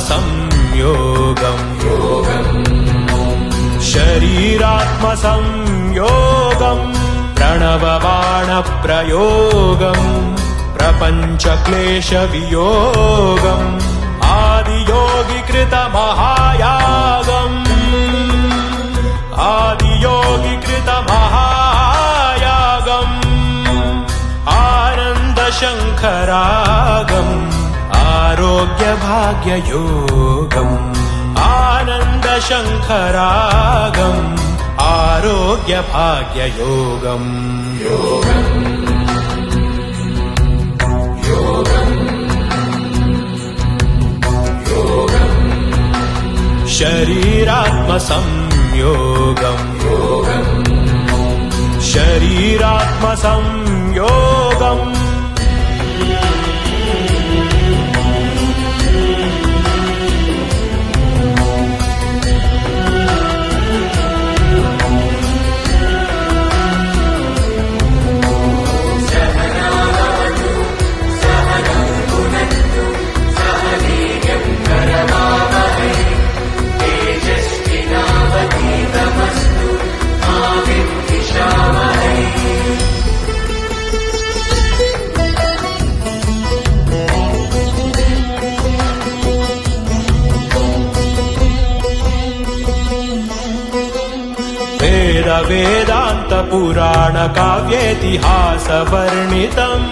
शरीरात्मसंयोगम् शरीरात्मसंयोगम् प्रणवबाणप्रयोगम् प्रपञ्चक्लेशवियोगम् आदियोगिकृतमहायागम् आदियोगिकृतमहायागम् आनन्दशङ्खरागम् आरोग्यभाग्ययोगम् आनन्दशङ्खरागम् आरोग्यभाग्ययोगम् शरीरात्मसंयोगम् शरीरात्मसंयोगम् वेदान्तपुराणकाव्येतिहासवर्णितम्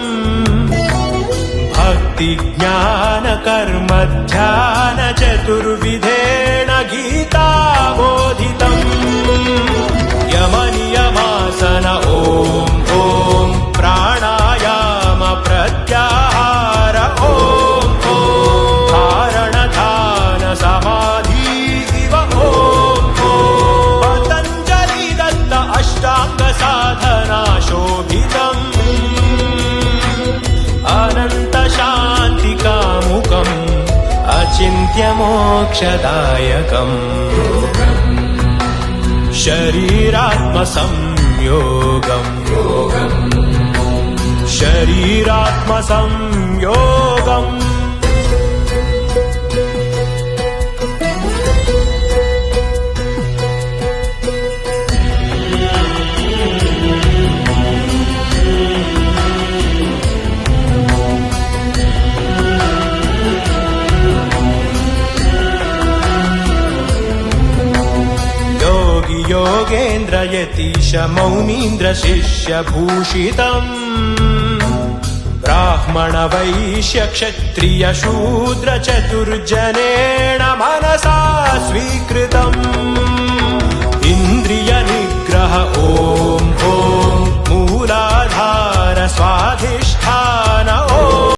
भक्तिज्ञानकर्मध्यानचतुर्विधेन गीताबोधितम् यमनियमासन ॐ ॐ प्राणायाम प्रत्याहार ॐ ॐ धारणधान समाधि इव ॐ पतञ्जलि दत्त अष्टाङ्ग साधना शोभितम् अनन्त शान्तिकामुकम् अचिन्त्य मोक्षदायकम् शरीरात्मसंयोगम् शरीरात्मसंयोगम् योगेन्द्र यतीश मौनीन्द्र शिष्य भूषितम् ब्राह्मण वैश्य क्षत्रिय शूद्र चतुर्जनेन मनसा स्वीकृतम् इन्द्रिय निग्रह ॐ ॐ मूलाधार स्वाधिष्ठान ॐ